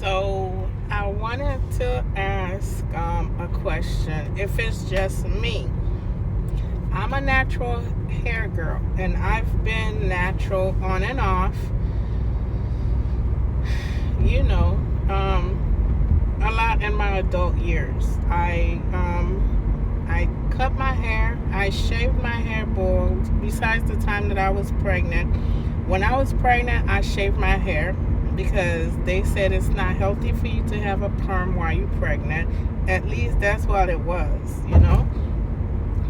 So I wanted to ask a question. If it's just me, I'm a natural hair girl, and I've been natural on and off, you know, a lot in my adult years. I cut my hair, I shaved my hair bald. Besides the time that I was pregnant, when I was pregnant, I shaved my hair because they said it's not healthy for you to have a perm while you're pregnant. At least that's what it was.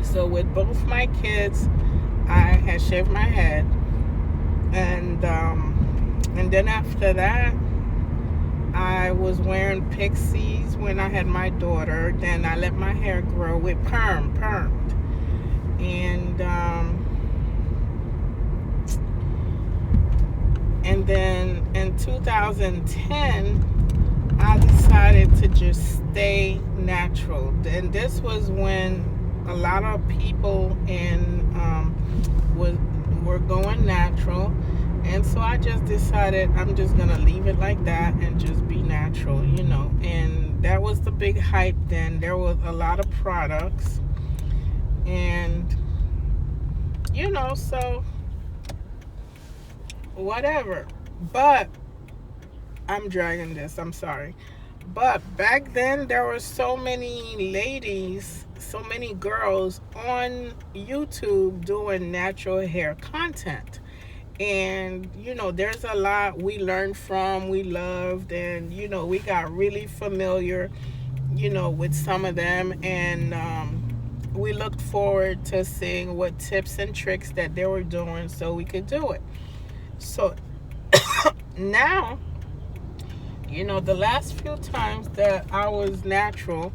So with both my kids, I had shaved my head, and then after that, I was wearing pixies when I had my daughter. Then I let my hair grow with permed, and then in 2010, I decided to just stay natural. And this was when a lot of people were going natural, and so I just decided I'm just gonna leave it like that and just be natural. And that was the big hype then. There was a lot of products, and so whatever. But I'm dragging this. I'm sorry. But back then, there were so many ladies, so many girls on YouTube doing natural hair content. And, there's a lot we learned from, we loved, and, we got really familiar, with some of them. And we looked forward to seeing what tips and tricks that they were doing so we could do it. So now, the last few times that I was natural,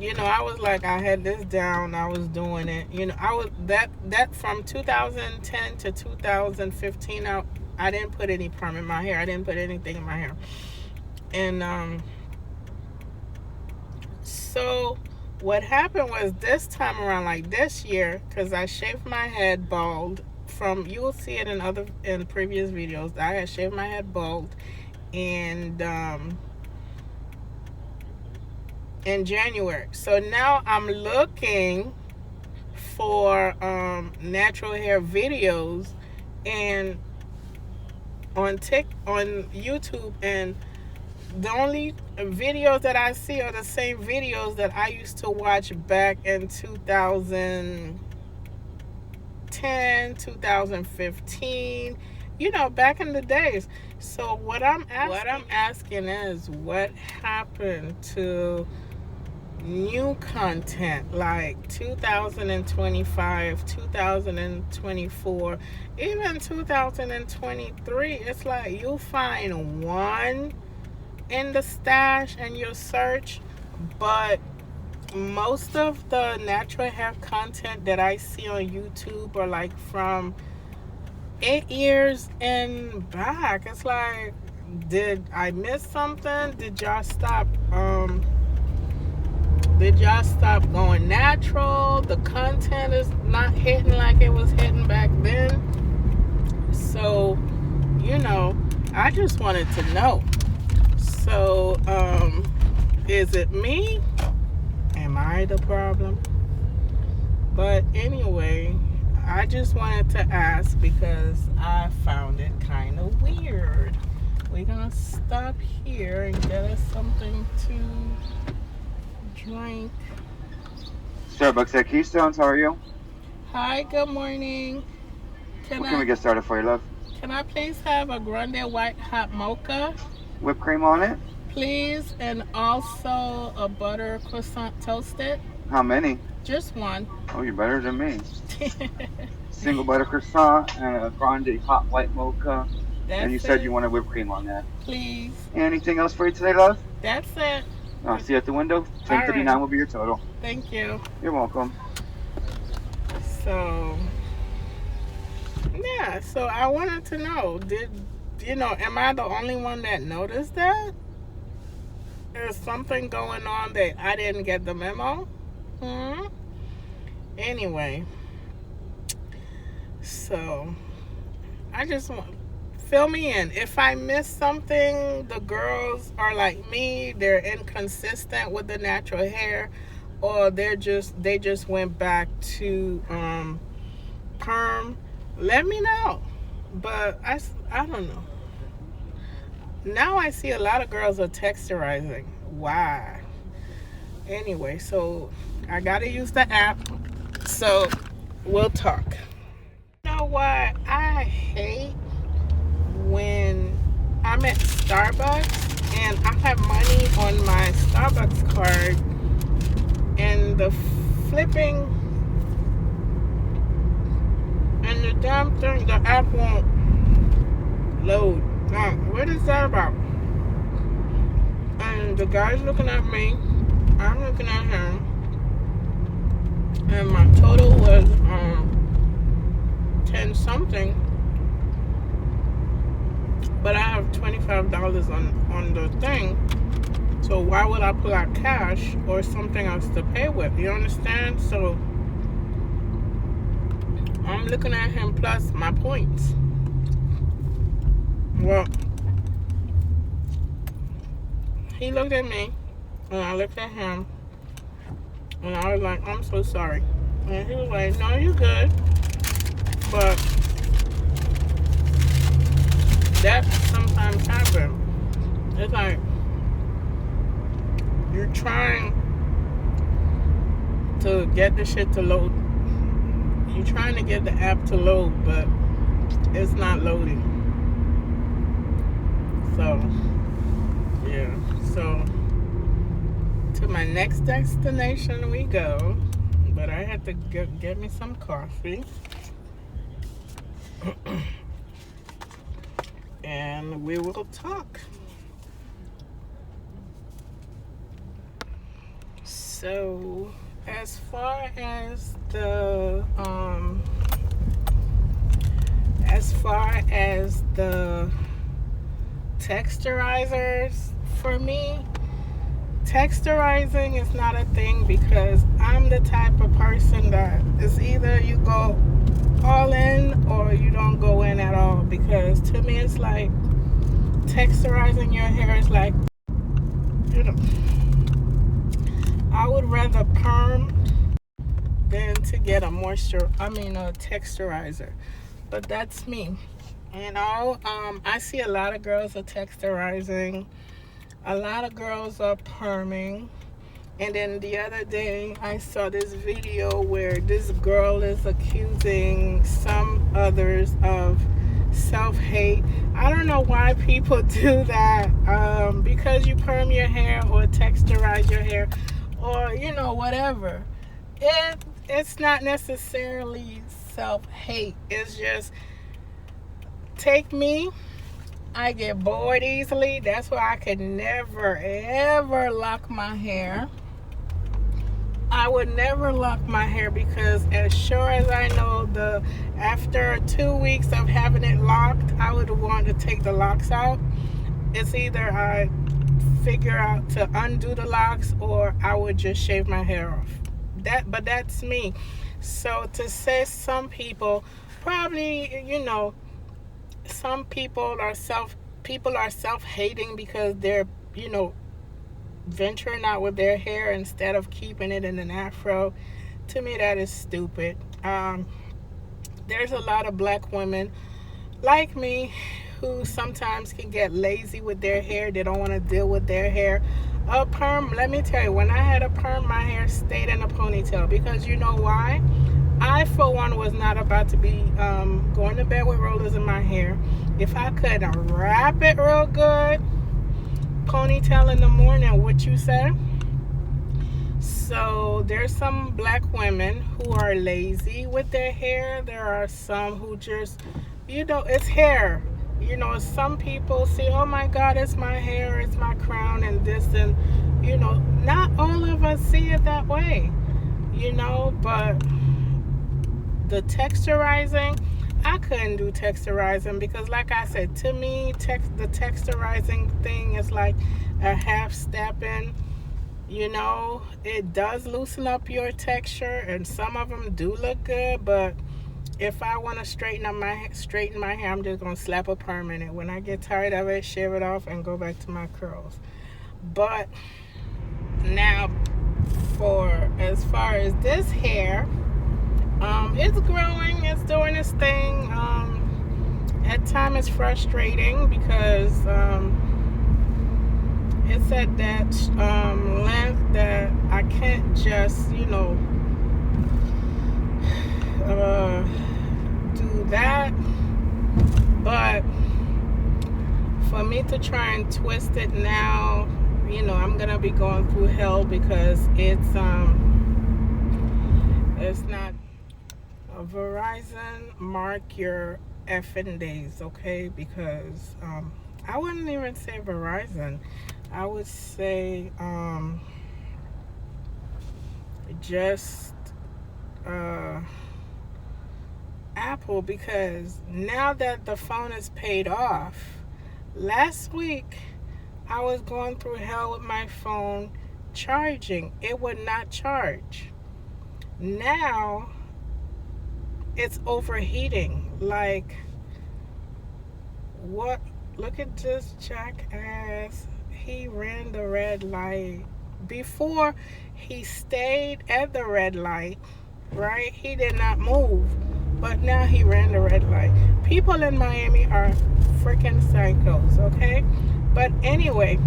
I was like, I had this down, I was doing it. I was that from 2010 to 2015, I didn't put any perm in my hair. I didn't put anything in my hair. And so what happened was this time around, like this year, because I shaved my head bald. You will see it in previous videos. I had shaved my head bald, and in January. So now I'm looking for natural hair videos and on YouTube, and the only videos that I see are the same videos that I used to watch back in 2010, 2015, back in the days. So what I'm asking is, what happened to new content like 2025, 2024, even 2023? It's like you find one in the stash and your search, but most of the natural hair content that I see on YouTube are like from 8 years and back. It's like, did I miss something? Did y'all stop going natural? The content is not hitting like it was hitting back then. So, I just wanted to know. So, is it me? Am I the problem? But anyway, I just wanted to ask because I found it kind of weird. We're going to stop here and get us something to drink. Starbucks at Keystones, how are you? Hi, good morning. What can we get started for you, love? Can I please have a grande white hot mocha? Whipped cream on it? Please, and also a butter croissant toasted. How many? Just one. Oh, you're better than me. Single butter croissant and a grande hot white mocha. And you said you wanted whipped cream on that. Please. Anything else for you today, love? That's it. I'll see you at the window. $10.39 will be your total. Thank you. You're welcome. So, yeah. So I wanted to know, am I the only one that noticed that? There's something going on that I didn't get the memo? Anyway. So, I just fill me in. If I miss something, the girls are like me. They're inconsistent with the natural hair, or they just went back to perm. Let me know. But I don't know. Now I see a lot of girls are texturizing. Why? Anyway, so I gotta use the app. So we'll talk. You know what? I hate when I'm at Starbucks and I have money on my Starbucks card and the flipping and the damn thing, the app won't load. Now, what is that about? And the guy's looking at me, I'm looking at him, and my total was 10 something. But I have $25 on the thing. So why would I pull out cash or something else to pay with? You understand? So I'm looking at him plus my points. Well, he looked at me and I looked at him and I was like, I'm so sorry. And he was like, no, you're good. But that sometimes happens. It's like you're trying to get the shit to load. You're trying to get the app to load, but it's not loading. So, yeah. So, to my next destination we go. But I had to get me some coffee. And we will talk. So, as far as the texturizers, for me, texturizing is not a thing because I'm the type of person that is either you go all in or you don't go in at all, because to me it's like texturizing your hair is like, you know, I would rather perm than to get a texturizer. But that's me. You know, I see a lot of girls are texturizing, a lot of girls are perming. And then the other day I saw this video where this girl is accusing some others of self-hate. I don't know why people do that, because you perm your hair or texturize your hair or, you know, whatever. It's not necessarily self-hate. It's just, take me, I get bored easily. That's why I could never, ever lock my hair. I would never lock my hair because as sure as I know, after 2 weeks of having it locked, I would want to take the locks out. It's either I figure out to undo the locks or I would just shave my hair off. But that's me. So to say some people, probably, you know, some people are self-hating because they're, you know, venturing out with their hair instead of keeping it in an afro. To me, that is stupid. There's a lot of black women like me who sometimes can get lazy with their hair. They don't want to deal with their hair. A perm, let me tell you, when I had a perm, my hair stayed in a ponytail, because you know why? I, for one, was not about to be going to bed with rollers in my hair. If I could wrap it real good, ponytail in the morning, what you say? So there's some black women who are lazy with their hair. There are some who just, you know, it's hair. You know, some people say, oh my God, it's my hair, it's my crown and this, and, you know, not all of us see it that way, you know. But the texturizing, I couldn't do texturizing because, like I said, to me, the texturizing thing is like a half stepping. You know, it does loosen up your texture, and some of them do look good, but If I want to straighten my hair, I'm just gonna slap a perm in it. When I get tired of it, shave it off and go back to my curls. But now, for as far as this hair, it's growing, it's doing its thing. At times it's frustrating because it's at that length that I can't just, do that. But for me to try and twist it now, I'm gonna be going through hell because it's not a Verizon. Mark your effing days, okay? Because I wouldn't even say Verizon. I would say just Apple, because now that the phone is paid off, last week I was going through hell with my phone charging. It would not charge. Now it's overheating. Like, what? Look at this jackass. He ran the red light. Before, he stayed at the red light, right? He did not move. But now he ran the red light. People in Miami are freaking psychos, okay? But anyway,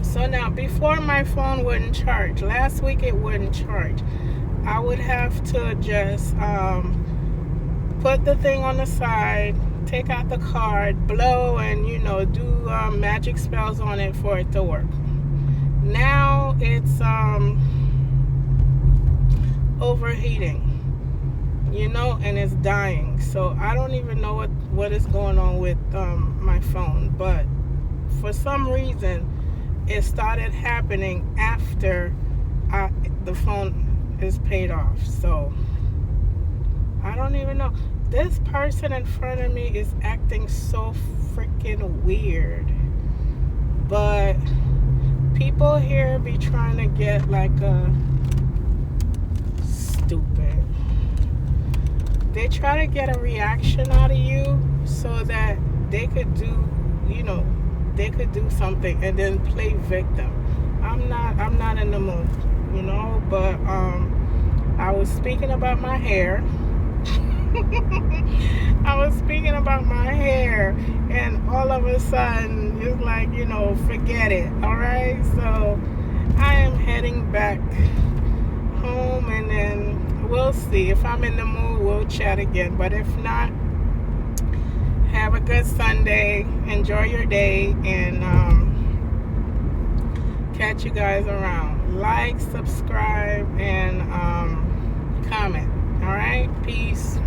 so now before my phone wouldn't charge. Last week it wouldn't charge. I would have to just put the thing on the side, take out the card, blow, and do magic spells on it for it to work. Now it's overheating, and it's dying. So I don't even know what is going on with my phone, but for some reason it started happening after the phone is paid off. So I don't even know. This person in front of me is acting so freaking weird. But people here be trying to get like a stupid. They try to get a reaction out of you so that they could do, they could do something and then play victim. I'm not in the mood, but I was speaking about my hair. I was speaking about my hair, and all of a sudden it's like, forget it. All right, so I am heading back home, and then we'll see. If I'm in the mood, we'll chat again, but if not, have a good Sunday, enjoy your day, and catch you guys around. Like, subscribe, and comment. All right, peace.